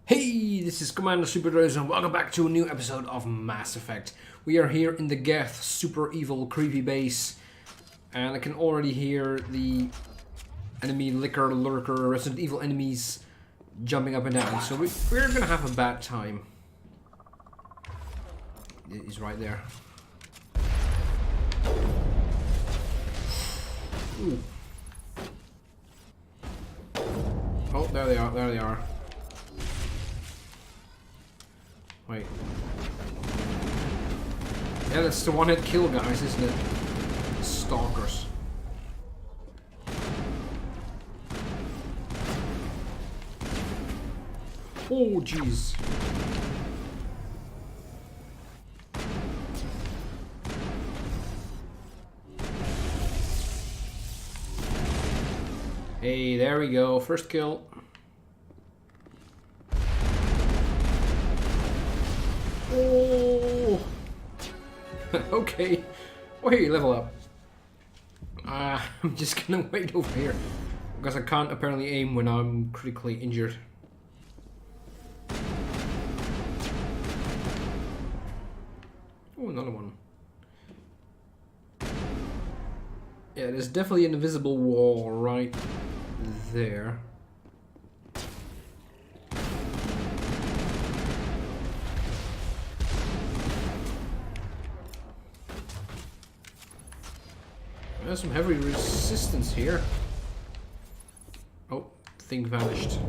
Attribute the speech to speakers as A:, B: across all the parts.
A: Hey, this is Commander Superdreuzel and welcome back to a new episode of Mass Effect. We are here in the Geth super evil creepy base and I can already hear the enemy lurker, Resident Evil enemies jumping up and down. So we're gonna have a bad time. He's right there. Ooh. Oh, there they are. Wait. Yeah, that's the one-hit kill, guys, isn't it? Stalkers. Oh, jeez. Hey, there we go. First kill. Oh. Okay. Oh, hey, level up. I'm just gonna wait over here because I can't apparently aim when I'm critically injured. Oh, another one. Yeah, there's definitely an invisible wall right there. There's some heavy resistance here. Oh, thing vanished.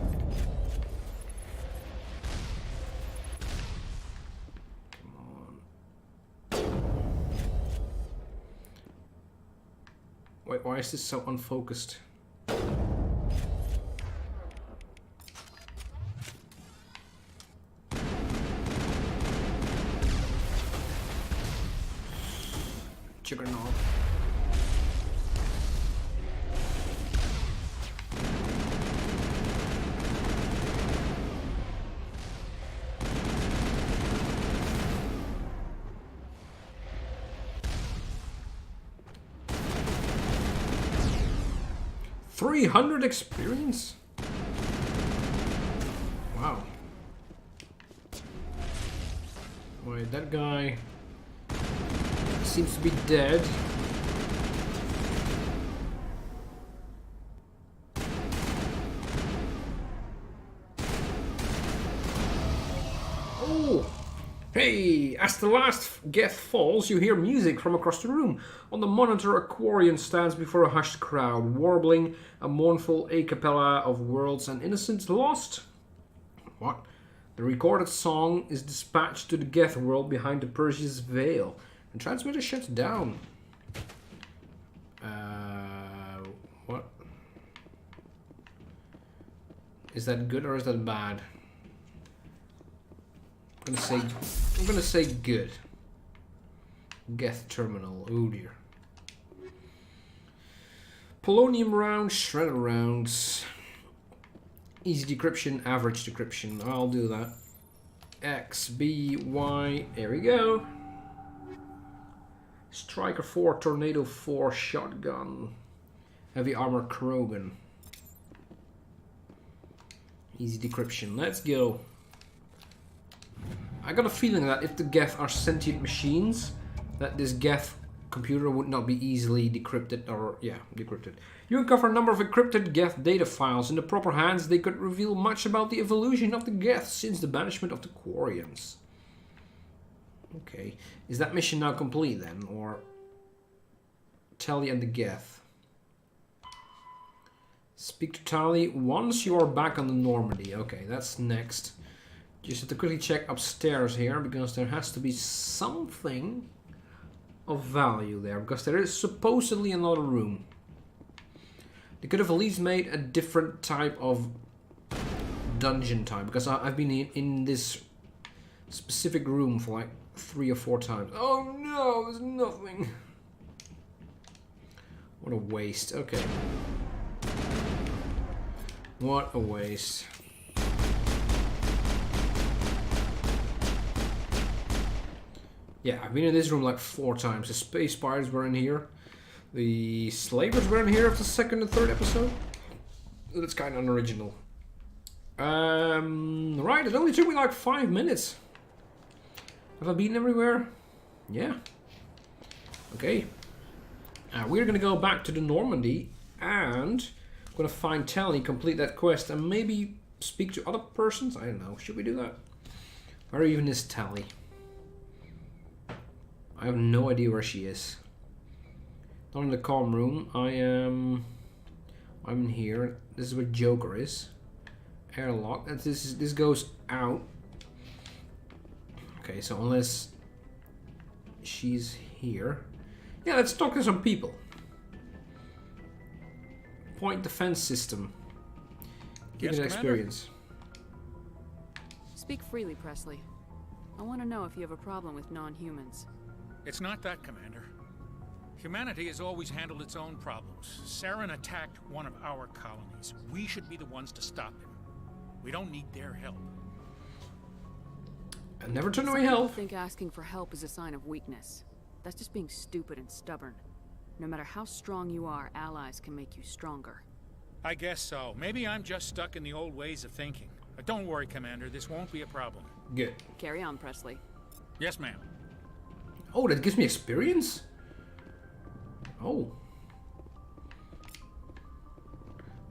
A: Come on. Wait, why is this so unfocused? Juggernaut. $300 experience? Wow. Wait, that guy seems to be dead. Oh! Hey! As the last Geth falls, you hear music from across the room. On the monitor, a Quarian stands before a hushed crowd, warbling a mournful a cappella of worlds and innocence lost. What? The recorded song is dispatched to the Geth world behind the Perseus Veil. The transmitter shuts down. What? Is that good or is that bad? I'm gonna say good. Geth terminal. Oh dear. Polonium rounds, shredder rounds. Easy decryption, average decryption. I'll do that. X, B, Y. There we go. Striker 4, Tornado 4, shotgun. Heavy armor Krogan. Easy decryption. Let's go. I got a feeling that if the Geth are sentient machines, that this Geth computer would not be easily decrypted or, yeah, decrypted. You uncover a number of encrypted Geth data files. In the proper hands, they could reveal much about the evolution of the Geth since the banishment of the Quarians. Okay. Is that mission now complete then? Or Tali and the Geth? Speak to Tali once you are back on the Normandy. Okay, that's next. Just have to quickly check upstairs here because there has to be something of value there because there is supposedly another room. They could have at least made a different type of dungeon type because I've been in this specific room for like 3 or 4 times. Oh no, there's nothing. What a waste. Okay. What a waste. Yeah, I've been in this room like 4 times. The space pirates were in here. The slavers were in here of the 2nd and 3rd episode. That's kind of unoriginal. Right, it only took me like 5 minutes. Have I been everywhere? Yeah. Okay. We're gonna go back to the Normandy and I'm gonna find Tally, complete that quest, and maybe speak to other persons. I don't know. Should we do that? Where even is Tally? I have no idea where she is. Not in the calm room. I'm in here. This is where Joker is. Airlock. And this goes out. Okay, so unless she's here. Yeah, let's talk to some people. Point defense system. Give me an experience.
B: Speak freely, Presley. I want to know if you have a problem with non-humans.
C: It's not that, Commander. Humanity has always handled its own problems. Saren attacked one of our colonies. We should be the ones to stop him. We don't need their help.
A: And never turn away
B: Some people
A: help.
B: think asking for help is a sign of weakness. That's just being stupid and stubborn. No matter how strong you are, allies can make you stronger.
C: I guess so. Maybe I'm just stuck in the old ways of thinking. But don't worry, Commander. This won't be a problem.
A: Good.
B: Carry on, Presley.
C: Yes, ma'am.
A: Oh, that gives me experience? Oh.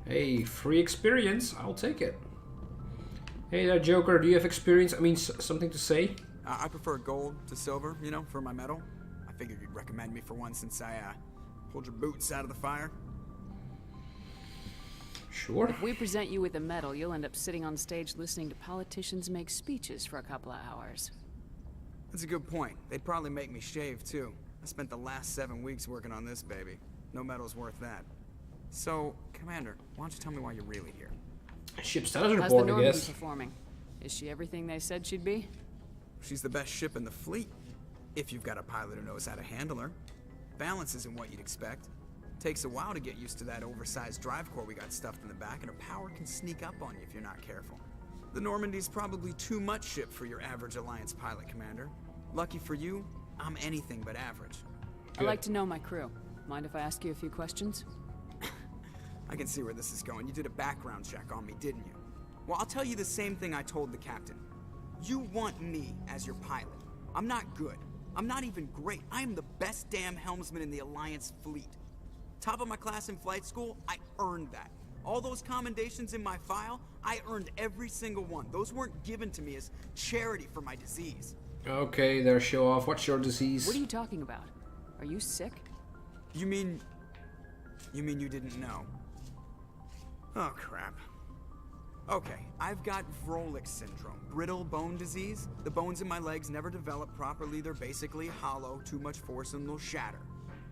A: Hey, free experience. I'll take it. Hey there, Joker. Do you have experience? I mean, something to say?
D: I prefer gold to silver, you know, for my medal. I figured you'd recommend me for one since I pulled your boots out of the fire.
A: Sure.
B: If we present you with a medal, you'll end up sitting on stage listening to politicians make speeches for a couple of hours.
D: That's a good point. They'd probably make me shave, too. I spent the last 7 weeks working on this baby. No medal's worth that. So, Commander, why don't you tell me why you're really here?
A: Ship status
B: How's the
A: report, I
B: Normandy
A: guess.
B: performing? Is she everything they said she'd be?
D: She's the best ship in the fleet. If you've got a pilot who knows how to handle her. Balance isn't what you'd expect. Takes a while to get used to that oversized drive core we got stuffed in the back, and her power can sneak up on you if you're not careful. The Normandy's probably too much ship for your average Alliance pilot, Commander. Lucky for you, I'm anything but average.
B: I'd like to know my crew. Mind if I ask you a few questions?
D: I can see where this is going. You did a background check on me, didn't you? Well, I'll tell you the same thing I told the captain. You want me as your pilot. I'm not good. I'm not even great. I am the best damn helmsman in the Alliance fleet. Top of my class in flight school, I earned that. All those commendations in my file, I earned every single one. Those weren't given to me as charity for my disease.
A: Okay, there, show off. What's your disease?
B: What are you talking about? Are you sick?
D: You mean you didn't know? Oh, crap. Okay, I've got Vrolik syndrome, brittle bone disease. The bones in my legs never develop properly. They're basically hollow, too much force and they'll shatter.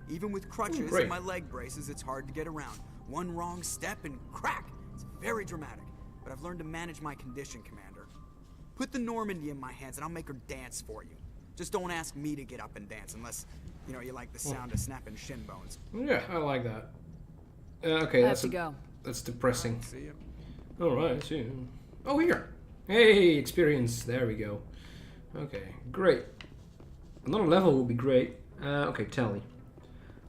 D: Even with crutches and my leg braces, it's hard to get around. One wrong step and crack! It's very dramatic. But I've learned to manage my condition, Commander. Put the Normandy in my hands and I'll make her dance for you. Just don't ask me to get up and dance unless, you know, you like the sound of snapping shin bones.
A: Yeah, I like that. Okay,
B: I have to go.
A: That's depressing.
D: See ya.
A: Alright, see you. Oh, here. Hey, experience. There we go. Okay, great. Another level would be great. Okay, Tally.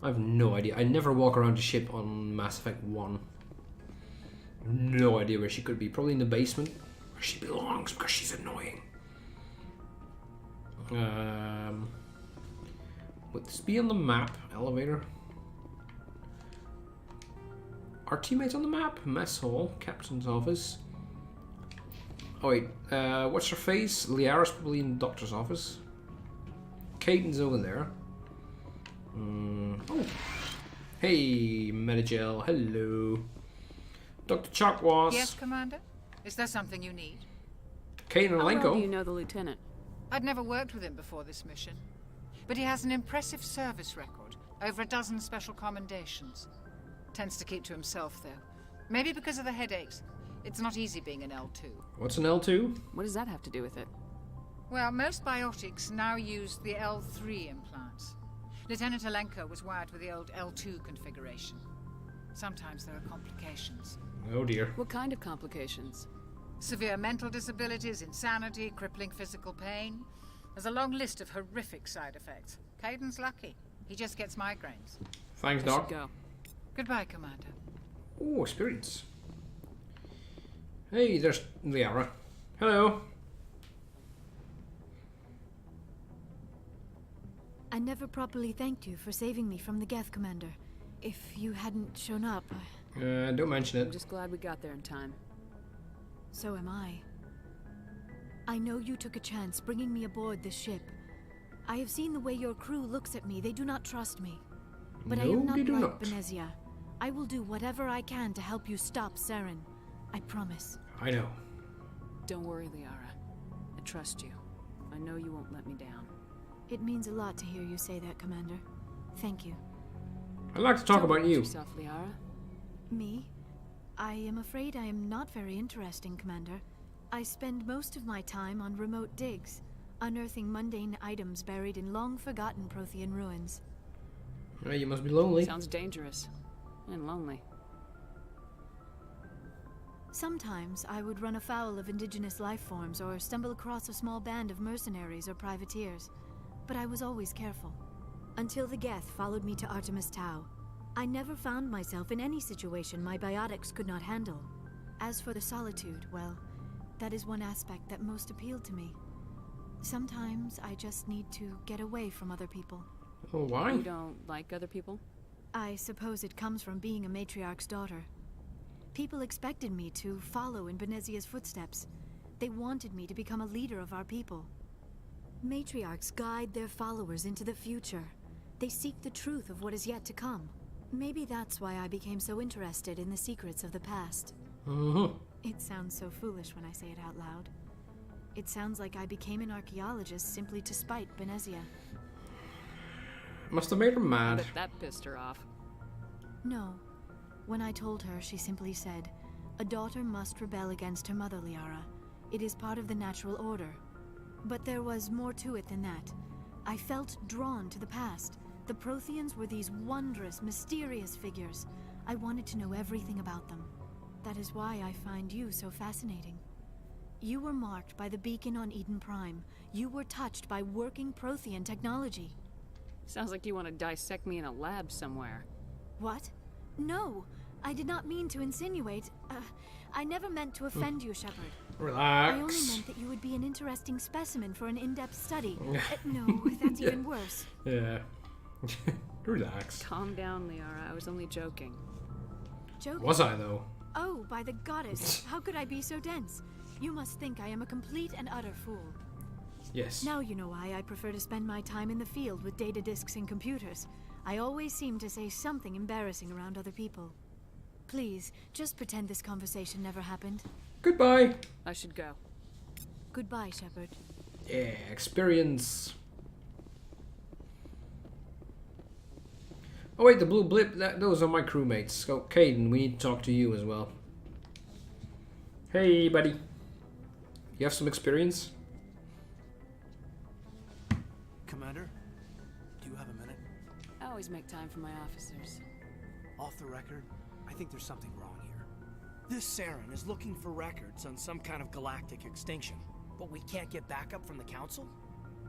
A: I have no idea. I never walk around the ship on Mass Effect 1. No idea where she could be. Probably in the basement. Where she belongs because she's annoying. Would this be on the map? Elevator. Our teammates on the map? Mess hall. Captain's office. Oh wait. What's her face? Liara's probably in the doctor's office. Caden's over there. Oh. Hey, Medigel. Hello. Dr. Chakwas.
E: Yes, Commander? Is there something you need?
A: Caden
B: How well do
A: Alenko.
B: you know the lieutenant?
E: I'd never worked with him before this mission. But he has an impressive service record. Over a dozen special commendations. Tends to keep to himself, though. Maybe because of the headaches. It's not easy being an L2.
A: What's an L2?
B: What does that have to do with it?
E: Well, most biotics now use the L3 implants. Lieutenant Alenko was wired with the old L2 configuration. Sometimes there are complications.
A: Oh dear.
B: What kind of complications?
E: Severe mental disabilities, insanity, crippling physical pain. There's a long list of horrific side effects. Caden's lucky. He just gets migraines.
A: Thanks,
B: I
A: Doc.
B: should go.
E: Goodbye, Commander.
A: Oh, experience. Hey, there's Liara. Hello.
F: I never properly thanked you for saving me from the Geth, Commander. If you hadn't shown up,
A: Don't mention
B: I'm
A: it.
B: just glad we got there in time.
F: so am I. I know you took a chance bringing me aboard this ship. I have seen the way your crew looks at me. They do not trust me. But I am
A: No, they
F: not
A: do
F: like
A: not.
F: Benezia. I will do whatever I can to help you stop Saren. I promise.
A: I know.
B: Don't worry, Liara. I trust you. I know you won't let me down.
F: It means a lot to hear you say that, Commander. Thank you.
A: I'd like to talk
B: Tell me
A: about you.
B: yourself, Liara.
F: Me? I am afraid I am not very interesting, Commander. I spend most of my time on remote digs, unearthing mundane items buried in long-forgotten Prothean ruins.
A: You must be lonely.
B: Sounds dangerous. And lonely.
F: Sometimes I would run afoul of indigenous life forms or stumble across a small band of mercenaries or privateers, but I was always careful. Until the Geth followed me to Artemis Tau. I never found myself in any situation my biotics could not handle. As for the solitude, well, that is one aspect that most appealed to me. Sometimes I just need to get away from other people.
A: Oh, why?
B: You don't like other people?
F: I suppose it comes from being a matriarch's daughter. People expected me to follow in Benezia's footsteps. They wanted me to become a leader of our people. Matriarchs guide their followers into the future. They seek the truth of what is yet to come. Maybe that's why I became so interested in the secrets of the past. It sounds so foolish when I say it out loud. It sounds like I became an archaeologist simply to spite Benezia.
A: Must have made her
B: I
A: mad.
B: bet that pissed her off.
F: No. When I told her, she simply said, "A daughter must rebel against her mother, Liara. It is part of the natural order." But there was more to it than that. I felt drawn to the past. The Protheans were these wondrous, mysterious figures. I wanted to know everything about them. That is why I find you so fascinating. You were marked by the beacon on Eden Prime. You were touched by working Prothean technology.
B: Sounds like you want to dissect me in a lab somewhere.
F: What? No, I did not mean to insinuate. I never meant to offend you, Shepard. I only
A: Relax.
F: meant that you would be an interesting specimen for an in-depth study. No, that's even worse.
A: Yeah. Relax.
B: Calm down, Liara. I was only joking.
F: Joking?
A: Was I, though?
F: Oh, by the goddess, how could I be so dense? You must think I am a complete and utter fool.
A: Yes.
F: Now you know why I prefer to spend my time in the field with data disks and computers. I always seem to say something embarrassing around other people. Please, just pretend this conversation never happened.
A: Goodbye.
B: I should go.
F: Goodbye, Shepard.
A: Yeah, experience. Oh wait, the blue blip, those are my crewmates. So, Caden, we need to talk to you as well. Hey, buddy. You have some experience?
G: Commander, do you have a minute?
B: I always make time for my officers.
G: Off the record, I think there's something wrong here. This Saren is looking for records on some kind of galactic extinction, but we can't get backup from the Council?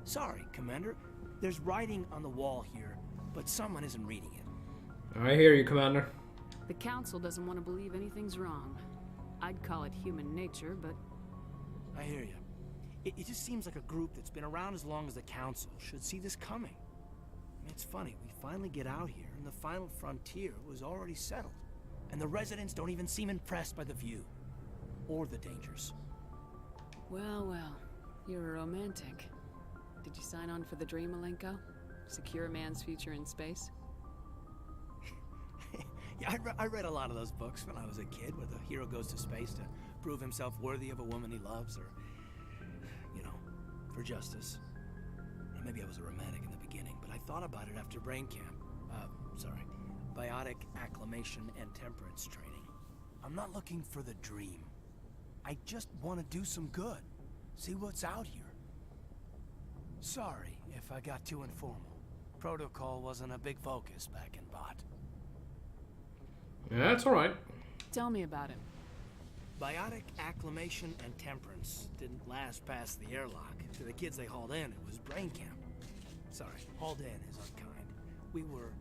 G: Sorry, Commander. There's writing on the wall here, but someone isn't reading it.
A: I hear you, Commander.
B: The Council doesn't want to believe anything's wrong. I'd call it human nature, but
G: I hear you. It just seems like a group that's been around as long as the Council should see this coming. I mean, it's funny, we finally get out here, and the final frontier was already settled. And the residents don't even seem impressed by the view. Or the dangers.
B: well, you're a romantic. Did you sign on for the dream, Malenko? Secure a man's future in space?
G: Yeah, I read a lot of those books when I was a kid, where the hero goes to space to prove himself worthy of a woman he loves, or, you know, for justice. Maybe I was a romantic in the beginning, but I thought about it after brain camp. Biotic acclimation and temperance training. I'm not looking for the dream. I just want to do some good. See what's out here. Sorry if I got too informal. Protocol wasn't a big focus back in Bot.
A: Yeah, that's alright.
B: Tell me about it.
G: Biotic acclimation and temperance didn't last past the airlock. To the kids they hauled in, it was brain camp. Sorry, hauled in is unkind. We were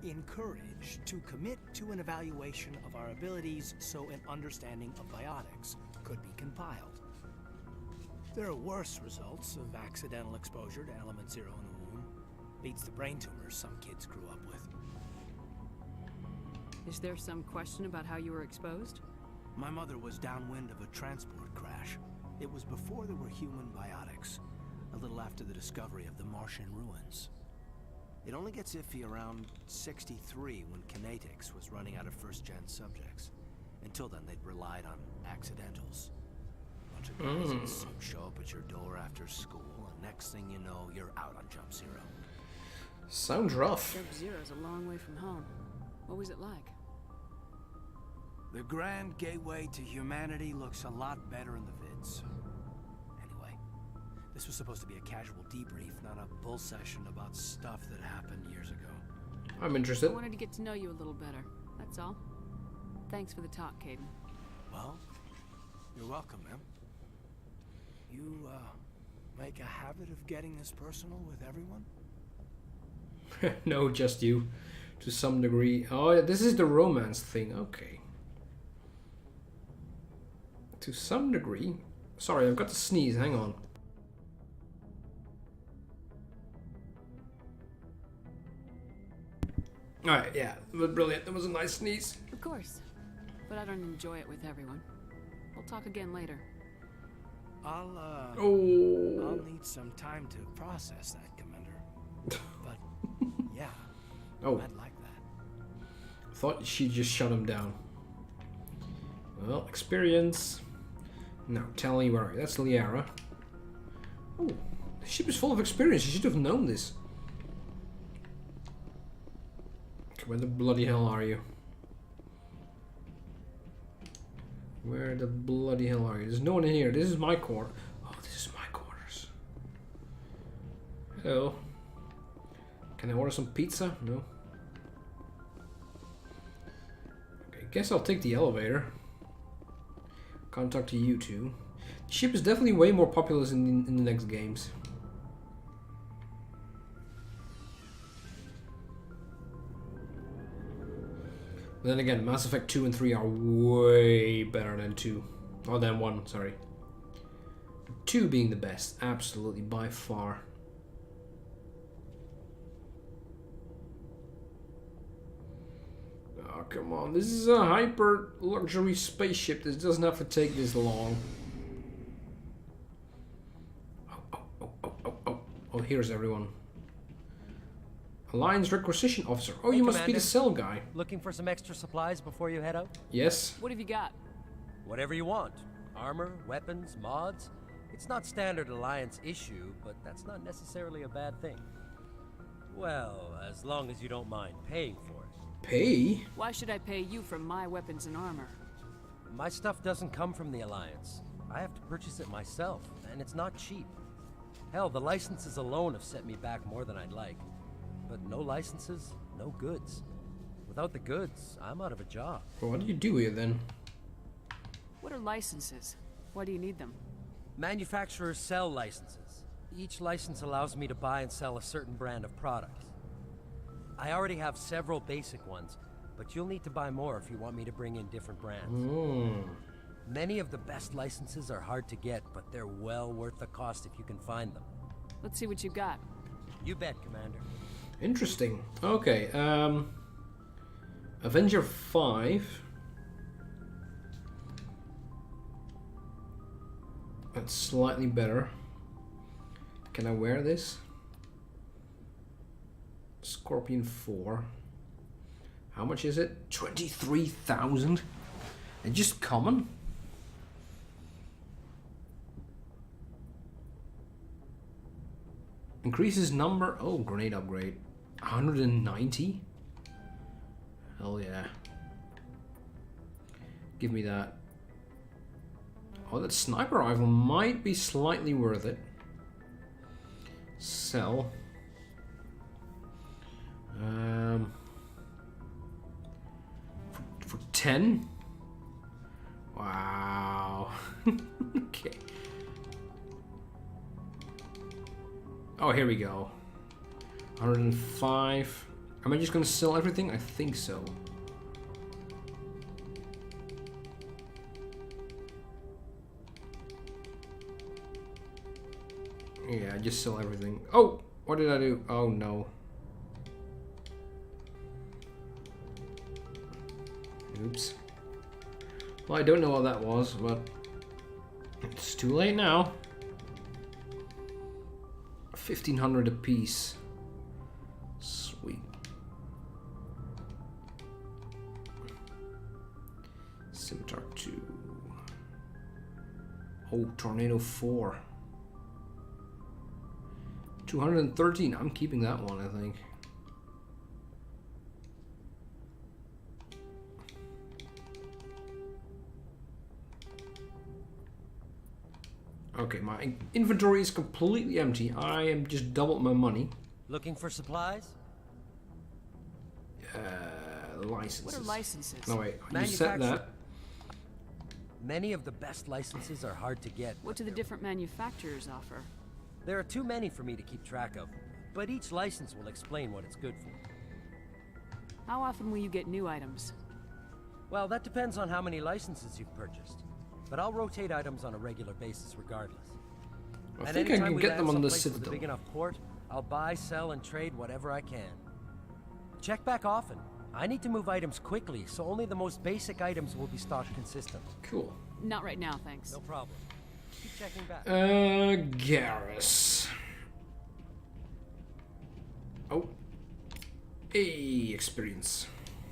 G: encouraged to commit to an evaluation of our abilities so an understanding of biotics could be compiled. There are worse results of accidental exposure to element 0 in the womb. Beats the brain tumors some kids grew up with.
B: Is there some question about how you were exposed?
G: My mother was downwind of a transport crash. It was before there were human biotics, a little after the discovery of the Martian ruins. It only gets iffy around 63 when kinetics was running out of first-gen subjects. Until then, they'd relied on accidentals. Bunch of guys in suits show up at your door after school, and next thing you know, you're out on Jump Zero.
A: Sounds rough.
B: Jump Zero's a long way from home. What was it like?
G: The grand gateway to humanity looks a lot better in the vids. Anyway, this was supposed to be a casual debrief, not a bull session about stuff that happened years ago.
A: I'm
B: I
A: interested.
B: wanted to get to know you a little better. That's all. Thanks for the talk, Caden.
G: Well, you're welcome, ma'am. You, make a habit of getting this personal with everyone?
A: No, just you. To some degree. Oh, yeah, this is the romance thing. Okay. To some degree. Sorry, I've got to sneeze. Hang on. Alright, yeah. It was brilliant. That was a nice sneeze.
B: Of course. But I don't enjoy it with everyone. We'll talk again later.
G: I'll
A: Oh.
G: need some time to process that, Commander. But, yeah,
A: Oh.
G: I'd like that.
A: Thought she just shut him down. Well, experience. Now, tell me where are you? That's Liara. Oh, the ship is full of experience. You should have known this. Okay, where the bloody hell are you? Where the bloody hell are you? There's no one in here. This is my quarter. Oh, this is my quarters. Hello. Can I order some pizza? No. Okay, guess I'll take the elevator. Can't talk to you two. The ship is definitely way more populous in the next games. But then again, Mass Effect 2 and 3 are way better than 2. Or than 1, sorry. 2 being the best, absolutely, by far. Oh, come on. This is a hyper luxury spaceship. This doesn't have to take this long. Oh, here's everyone. Alliance Requisition Officer. Oh,
H: Hey,
A: you must be
H: Commander.
A: the cell guy.
H: Looking for some extra supplies before you head out?
A: Yes.
B: What have you got?
H: Whatever you want. Armor, weapons, mods. It's not standard Alliance issue, but that's not necessarily a bad thing. Well, as long as you don't mind paying for it.
A: Pay?
B: Why should I pay you for my weapons and armor?
H: My stuff doesn't come from the Alliance. I have to purchase it myself, and it's not cheap. Hell, the licenses alone have set me back more than I'd like. But no licenses, no goods. Without the goods, I'm out of a job.
A: Well, what do you do here then?
B: What are licenses? Why do you need them?
H: Manufacturers sell licenses. Each license allows me to buy and sell a certain brand of products. I already have several basic ones, but you'll need to buy more if you want me to bring in different brands. Many of the best licenses are hard to get, but they're well worth the cost if you can find them.
B: Let's see what you got.
H: You bet, Commander.
A: Interesting. Okay, Avenger 5. That's slightly better. Can I wear this? Scorpion 4. How much is it? 23,000? And just common? Increases number. Oh, grenade upgrade. 190? Hell yeah. Give me that. Oh, that sniper rifle might be slightly worth it. Sell. For 10? Wow. Okay. Oh, here we go. 105. Am I just gonna sell everything? I think so. Yeah, just sell everything. Oh! What did I do? Oh no. Oops. Well, I don't know what that was, but it's too late now. 1,500 apiece. Sweet. Scimitar 2. Oh, Tornado 4. 213. I'm keeping that one, I think. Okay, my inventory is completely empty. I am just doubled my money.
H: Looking for supplies?
A: Licenses.
B: What are licenses?
A: No, wait. You said that.
H: Many of the best licenses are hard to get.
B: What do the different manufacturers offer?
H: There are too many for me to keep track of, but each license will explain what it's good for.
B: How often will you get new items?
H: Well, that depends on how many licenses you've purchased. But I'll rotate items on a regular basis regardless.
A: I think I can get them on the
H: Citadel.
A: Citadel.
H: A big enough port, I'll buy, sell, and trade whatever I can. Check back often. I need to move items quickly, so only the most basic items will be stocked consistently.
A: Cool.
B: Not right now, thanks.
H: No problem. Keep checking back.
A: Garrus. Oh. Hey, experience.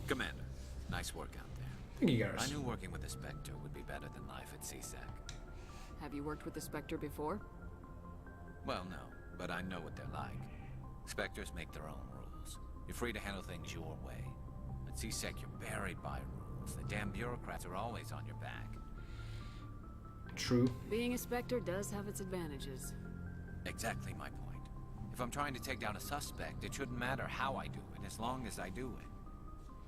I: Commander, nice work out there.
A: Thank you, Garrus.
I: I knew working with the Spectre would be better than life at CSEC.
B: Have you worked with the Spectre before?
I: Well, no, but I know what they're like. Spectres make their own rules. You're free to handle things your way. At CSEC, you're buried by rules. The damn bureaucrats are always on your back.
A: True.
B: Being a Spectre does have its advantages.
I: Exactly my point. If I'm trying to take down a suspect, it shouldn't matter how I do it, as long as I do it.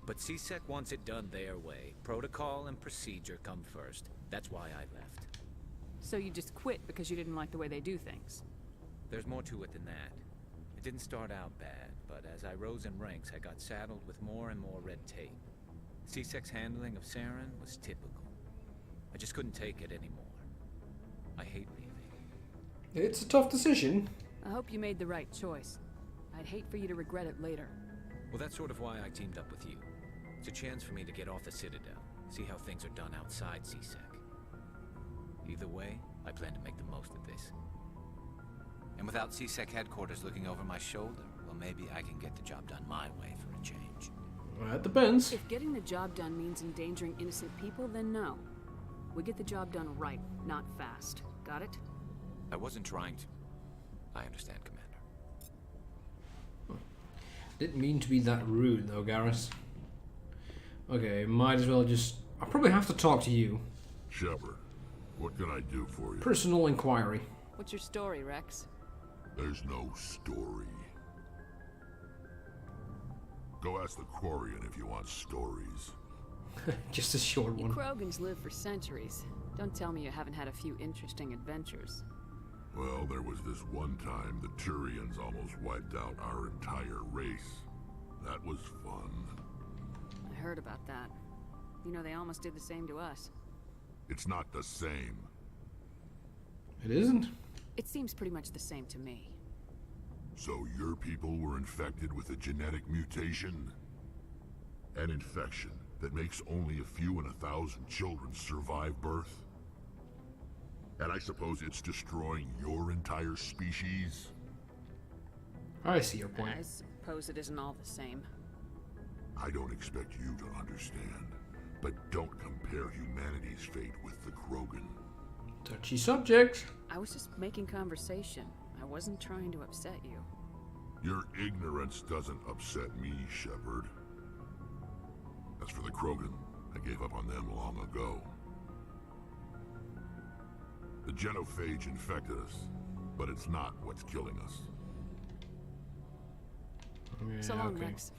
I: But CSEC wants it done their way. Protocol and procedure come first. That's why I left.
B: So you just quit because you didn't like the way they do things?
I: There's more to it than that. It didn't start out bad, but as I rose in ranks, I got saddled with more and more red tape. CSEC's handling of Saren was typical. I just couldn't take it anymore. I hate leaving.
A: It's a tough decision.
B: I hope you made the right choice. I'd hate for you to regret it later.
I: Well, that's sort of why I teamed up with you. It's a chance for me to get off the Citadel, see how things are done outside CSEC. Either way, I plan to make the most of this. And without CSEC headquarters looking over my shoulder, well, maybe I can get the job done my way for a change.
A: Well, that depends.
B: If getting the job done means endangering innocent people, then no. We get the job done right, not fast. Got it?
I: I wasn't trying to. I understand, Commander.
A: Didn't mean to be that rude, though, Garrus. Okay, might as well just... I'll probably have to talk to you.
J: Shepard, what can I do for you?
A: Personal inquiry.
B: What's your story, Rex?
J: There's no story. Go ask the Quarian if you want stories.
A: Just a short
B: You
A: one.
B: Krogans live for centuries. Don't tell me you haven't had a few interesting adventures.
J: Well, there was this one time the Turians almost wiped out our entire race. That was fun.
B: I heard about that. You know, they almost did the same to us.
J: It's not the same.
A: It isn't?
B: It seems pretty much the same to me.
J: So your people were infected with a genetic mutation? An infection that makes only a few in 1,000 children survive birth? And I suppose it's destroying your entire species?
A: I see your point.
B: I suppose it isn't all the same.
J: I don't expect you to understand, but don't compare humanity's fate with the Krogan.
A: Touchy subject.
B: I was just making conversation. I wasn't trying to upset you.
J: Your ignorance doesn't upset me, Shepard. As for the Krogan, I gave up on them long ago. The genophage infected us, but it's not what's killing us.
A: Yeah,
B: So long,
A: okay.
B: Rex.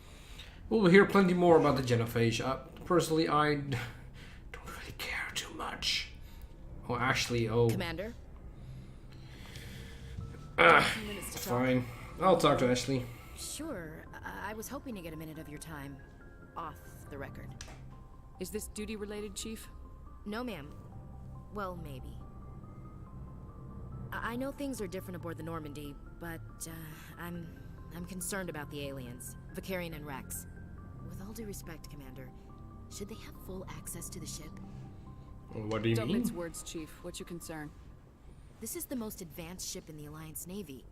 A: We'll hear plenty more about the genophage. Personally, I don't really care too much. Oh, actually,
K: Commander?
B: A few minutes to talk.
A: fine. I'll talk to Ashley.
K: Sure. I was hoping to get a minute of your time. Off the record.
B: Is this duty-related, Chief?
K: No, ma'am. Well, maybe. I know things are different aboard the Normandy, but, I'm concerned about the aliens. Vicarian and Rex. With all due respect, Commander, should they have full access to the ship?
A: What do you
B: Don't
A: mean?
B: mince words, Chief. What's your concern?
K: This is the most advanced ship in the Alliance Navy.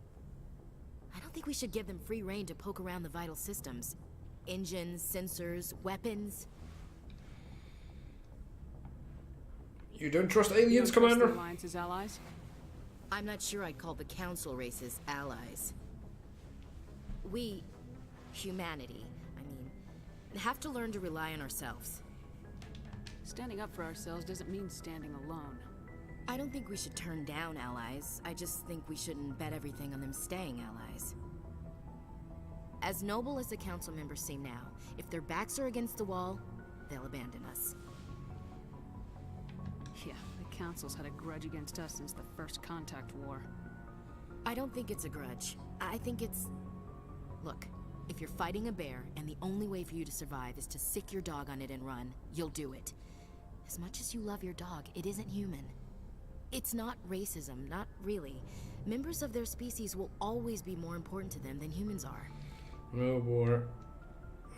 K: I don't think we should give them free rein to poke around the vital systems. Engines, sensors, weapons.
A: You don't trust
B: You
A: aliens,
B: don't trust
A: Commander?
B: the Alliance's allies?
K: I'm not sure I'd call the Council races allies. We, humanity, have to learn to rely on ourselves.
B: Standing up for ourselves doesn't mean standing alone.
K: I don't think we should turn down allies. I just think we shouldn't bet everything on them staying allies. As noble as the Council members seem now, if their backs are against the wall, they'll abandon us.
B: Yeah, the Council's had a grudge against us since the First Contact War.
K: I don't think it's a grudge. I think it's... Look, if you're fighting a bear and the only way for you to survive is to sick your dog on it and run, you'll do it. As much as you love your dog, it isn't human. It's not racism, not really. Members of their species will always be more important to them than humans are.
A: Oh boy.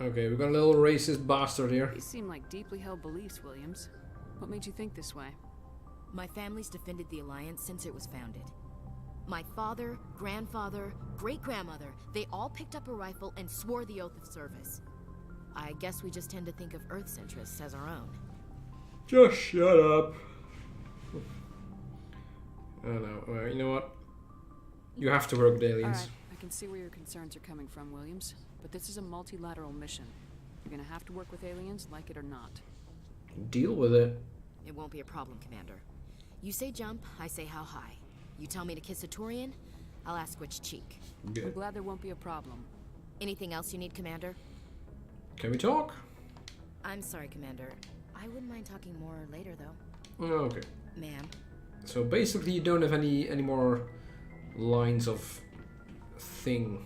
A: Okay, we got a little racist bastard here.
B: These seem like deeply held beliefs, Williams. What made you think this way?
K: My family's defended the Alliance since it was founded. My father, grandfather, great-grandmother, they all picked up a rifle and swore the oath of service. I guess we just tend to think of Earth's interests as our own.
A: Just shut up. I don't know. You know what? You have to work with aliens.
B: Alright, I can see where your concerns are coming from, Williams. But this is a multilateral mission. You're gonna have to work with aliens, like it or not.
A: Deal with it.
K: It won't be a problem, Commander. You say jump, I say how high. You tell me to kiss a Turian, I'll ask which cheek.
B: I'm
A: Good.
B: glad there won't be a problem.
K: Anything else you need, Commander?
A: Can we talk?
K: I'm sorry, Commander. I wouldn't mind talking more later, though.
A: Okay.
K: Ma'am.
A: So basically you don't have any more lines of thing.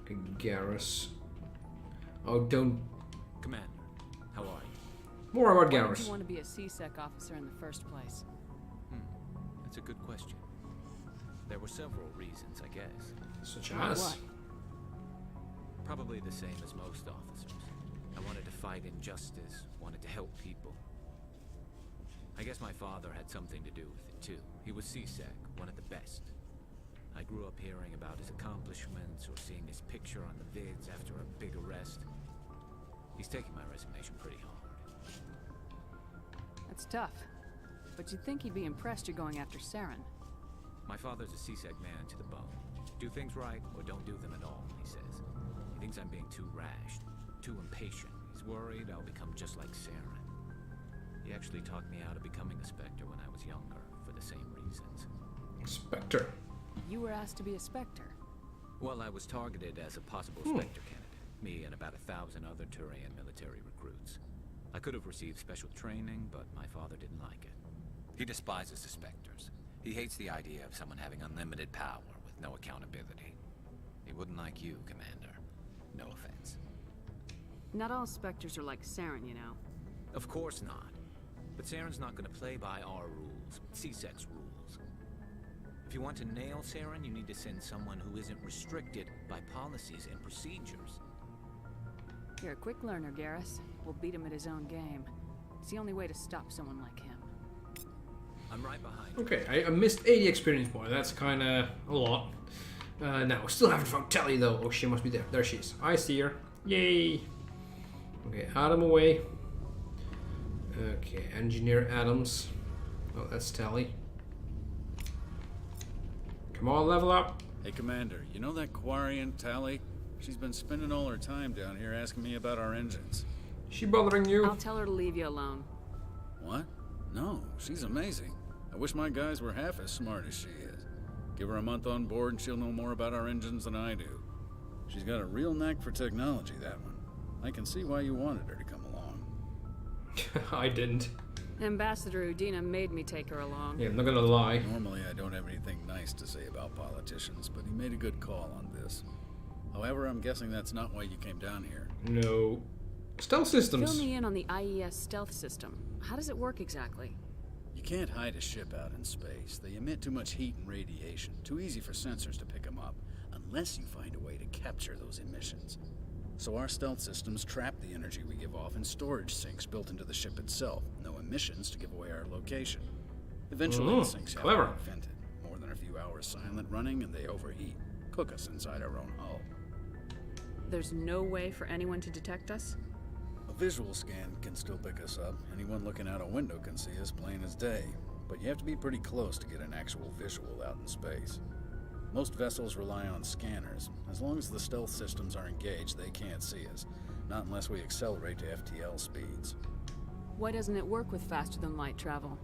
A: Okay, Garrus. Oh, don't...
I: Commander, how are you?
A: More about
B: Why did
A: Garrus.
B: you want to be a C-Sec officer in the first place?
I: That's a good question. There were several reasons, I guess.
A: Such
B: Like
A: as...
B: what?
I: Probably the same as most officers. I wanted to fight injustice, wanted to help people. I guess my father had something to do with it too. He was C-Sec, one of the best. I grew up hearing about his accomplishments or seeing his picture on the vids after a big arrest. He's taking my resignation pretty hard.
B: That's tough. But you'd think he'd be impressed you're going after Saren.
I: My father's a C-Sec man to the bone. Do things right or don't do them at all, he says. He thinks I'm being too rash, too impatient. He's worried I'll become just like Saren. He actually talked me out of becoming a Spectre when I was younger, for the same reasons.
A: Spectre.
B: You were asked to be a Spectre.
I: Well, I was targeted as a possible Spectre candidate. Me and about 1,000 other Turian military recruits. I could have received special training, but my father didn't like it. He despises the Spectres. He hates the idea of someone having unlimited power with no accountability. He wouldn't like you, Commander. No offense.
B: Not all Spectres are like Saren, you know.
I: Of course not. But Saren's not going to play by our rules, C-Sec's rules. If you want to nail Saren, you need to send someone who isn't restricted by policies and procedures.
B: You're a quick learner, Garrus. We'll beat him at his own game. It's the only way to stop someone like him.
I: I'm right behind you.
A: Okay, I missed 80 experience points. That's kind of a lot. Now, still haven't found Telly though. Oh, she must be there. There she is. I see her. Yay. Okay, Adam away. Okay, Engineer Adams. Oh, that's Telly. Come on, level up.
L: Hey, Commander, you know that Quarian Tally? She's been spending all her time down here asking me about our engines.
A: She bothering you?
B: I'll tell her to leave you alone.
L: What? No, she's amazing. I wish my guys were half as smart as she is. Give her a month on board and she'll know more about our engines than I do. She's got a real knack for technology, that one. I can see why you wanted her to come along.
A: I didn't.
B: Ambassador Udina made me take her along.
A: Yeah, I'm not gonna lie.
L: Normally I don't have anything nice to say about politicians, but he made a good call on this. However, I'm guessing that's not why you came down here.
A: No. Stealth systems.
B: Fill me in on the IES stealth system. How does it work exactly?
L: You can't hide a ship out in space. They emit too much heat and radiation. Too easy for sensors to pick them up, unless you find a way to capture those emissions. So our stealth systems trap the energy we give off in storage sinks built into the ship itself. No emissions to give away our location. Eventually the sinks have to
A: clever.
L: be vented. More than a few hours silent running and they overheat. Cook us inside our own hull.
B: There's no way for anyone to detect us?
L: A visual scan can still pick us up. Anyone looking out a window can see us plain as day. But you have to be pretty close to get an actual visual out in space. Most vessels rely on scanners. As long as the stealth systems are engaged, they can't see us. Not unless we accelerate to FTL speeds.
B: Why doesn't it work with faster-than-light travel?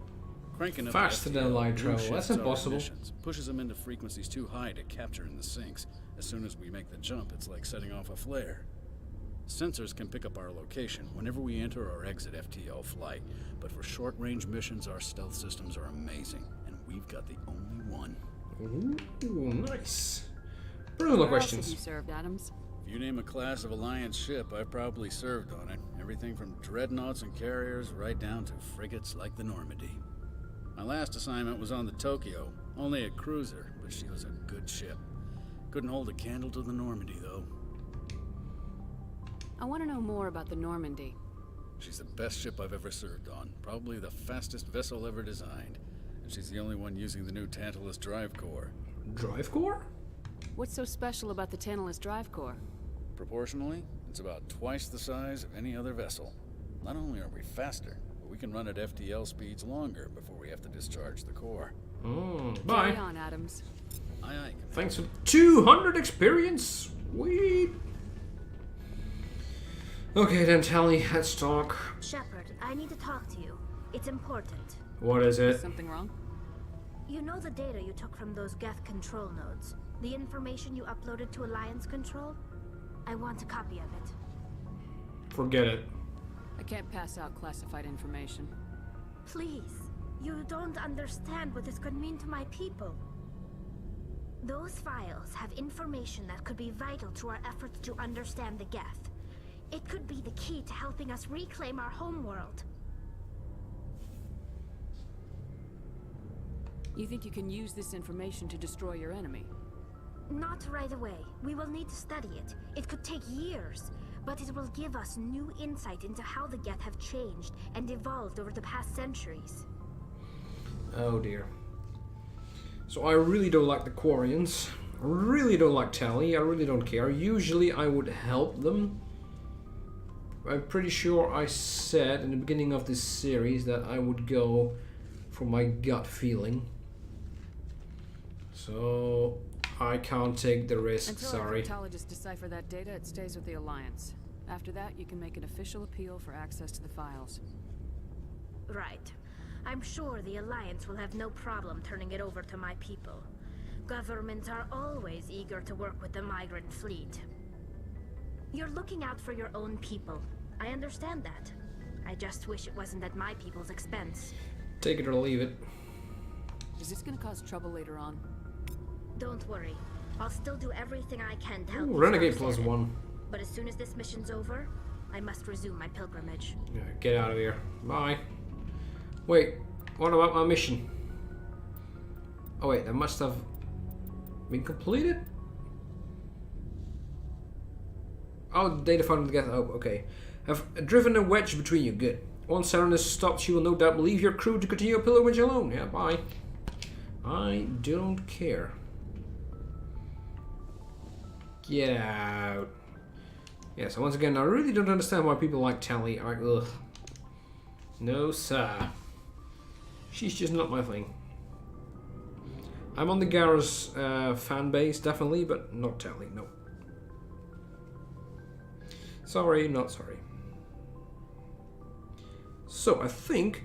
L: Cranking up
A: Faster than light travel, that's impossible.
L: Pushes them into frequencies too high to capture in the sinks. As soon as we make the jump, it's like setting off a flare. Sensors can pick up our location whenever we enter or exit FTL flight, but for short-range missions, our stealth systems are amazing, and we've got the only one.
A: Ooh, nice. Personal
B: Where
A: questions.
B: else have you served, Adams?
L: If you name a class of Alliance ship, I've probably served on it. Everything from dreadnoughts and carriers right down to frigates like the Normandy. My last assignment was on the Tokyo, only a cruiser, but she was a good ship. Couldn't hold a candle to the Normandy, though.
B: I want to know more about the Normandy.
L: She's the best ship I've ever served on, probably the fastest vessel ever designed. And she's the only one using the new Tantalus drive core.
A: Drive core?
B: What's so special about the Tantalus drive core?
L: Proportionally, it's about twice the size of any other vessel. Not only are we faster, but we can run at FTL speeds longer before we have to discharge the core.
A: Bye.
B: Carry on, Adams.
L: Aye, aye.
A: Thanks for 200 experience. Sweet. Okay then, Tally, let's talk.
M: Shepard, I need to talk to you. It's important.
A: What is it?
B: Something wrong?
M: You know the data you took from those Geth control nodes? The information you uploaded to Alliance Control? I want a copy of it.
A: Forget it.
B: I can't pass out classified information.
M: Please. You don't understand what this could mean to my people. Those files have information that could be vital to our efforts to understand the Geth. It could be the key to helping us reclaim our homeworld.
B: You think you can use this information to destroy your enemy?
M: Not right away. We will need to study it. It could take years, but it will give us new insight into how the Geth have changed and evolved over the past centuries.
A: Oh dear. So I really don't like the Quarians. I really don't like Tally. I really don't care. Usually I would help them. I'm pretty sure I said in the beginning of this series that I would go for my gut feeling. So I can't take the risk,
B: Until
A: sorry.
B: our cryptologists decipher that data, it stays with the Alliance. After that, you can make an official appeal for access to the files.
M: Right. I'm sure the Alliance will have no problem turning it over to my people. Governments are always eager to work with the migrant fleet. You're looking out for your own people. I understand that. I just wish it wasn't at my people's expense.
A: Take it or leave it.
B: Is this gonna cause trouble later on?
M: Don't worry. I'll still do everything I can to help
A: Ooh,
M: you
A: Renegade
M: stop Saren.
A: +1.
M: But as soon as this mission's over, I must resume my pilgrimage.
A: Yeah, get out of here. Bye. Wait, what about my mission? Oh wait, that must have been completed? Oh, data found together. Oh, okay. Have driven a wedge between you. Good. Once Saren is stopped, she will no doubt leave your crew to continue your pilgrimage alone. Yeah, bye. I don't care. Get out. Yeah, so once again, I really don't understand why people like Tally. Ugh. No, sir. She's just not my thing. I'm on the Garrus fan base, definitely, but not Tally, no. Sorry, not sorry. So, I think,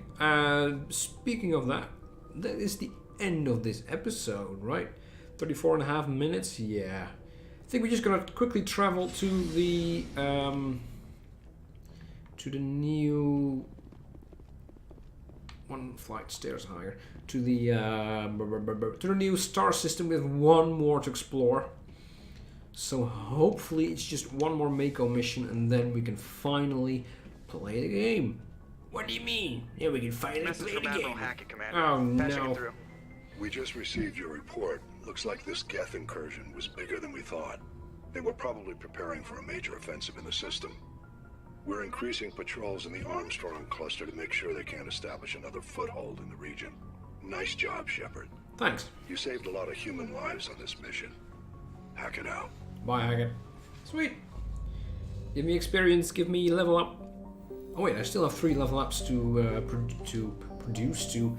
A: speaking of that, that is the end of this episode, right? 34.5 minutes, yeah. I think we're just gonna quickly travel to the new one flight stairs higher to the new star system with one more to explore. So hopefully it's just one more Mako mission and then we can finally play the game. What do you mean? Yeah, we can finally play the game. Oh no.
N: We just received your report. Looks like this Geth incursion was bigger than we thought. They were probably preparing for a major offensive in the system. We're increasing patrols in the Armstrong cluster to make sure they can't establish another foothold in the region. Nice job, Shepard.
A: Thanks.
N: You saved a lot of human lives on this mission. Hack it out.
A: Bye, Hackett. Sweet. Give me experience, give me level up. Oh wait, I still have 3 level ups to produce, to...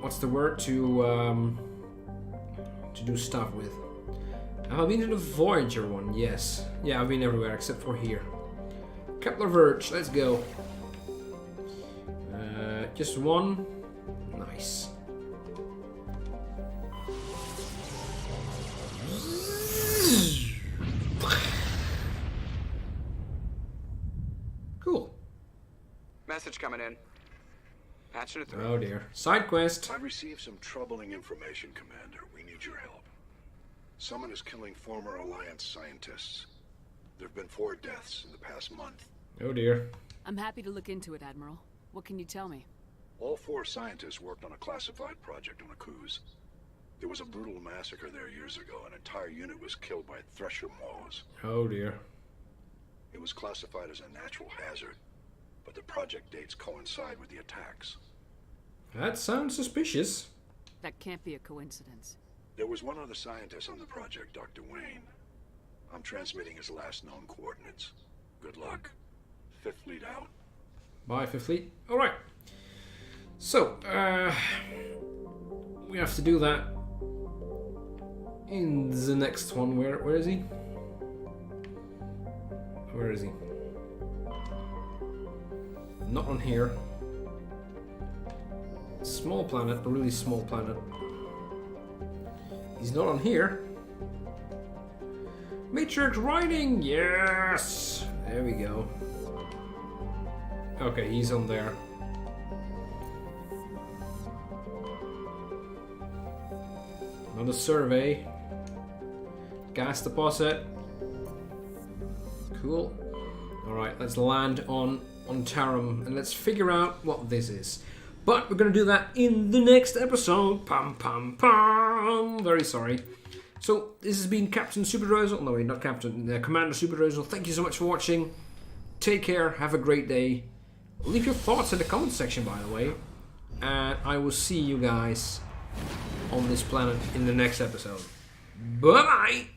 A: What's the word? To do stuff with. Have I been in the Voyager one? Yes. Yeah, I've been everywhere except for here. Kepler Verge, let's go. Just one. Nice. Cool.
D: Message coming in. Patching it through.
A: Oh dear. Side quest.
N: I received some troubling information, Commander. We need your help. Someone is killing former Alliance scientists. There have been 4 deaths in the past month.
A: Oh dear.
B: I'm happy to look into it, Admiral. What can you tell me?
N: All 4 scientists worked on a classified project on a cruise. There was a brutal massacre there years ago. An entire unit was killed by Thresher Maws.
A: Oh dear.
N: It was classified as a natural hazard, but the project dates coincide with the attacks.
A: That sounds suspicious.
B: That can't be a coincidence.
N: There was one other scientist on the project, Dr. Wayne. I'm transmitting his last known coordinates. Good luck. 5th Fleet out.
A: Bye, 5th Fleet. Alright. So, we have to do that in the next one. Where is he? Where is he? Not on here. Small planet, a really small planet. He's not on here. Matrix Riding! Yes! There we go. Okay, he's on there. Another survey. Gas deposit. Cool. Alright, let's land on Tarum and let's figure out what this is. But we're gonna do that in the next episode. Pam pam pam. Very sorry. So this has been Captain Superdreuzel. No, wait, not Captain. Commander Superdreuzel. Thank you so much for watching. Take care. Have a great day. Leave your thoughts in the comment section, by the way. And I will see you guys on this planet in the next episode. Bye bye.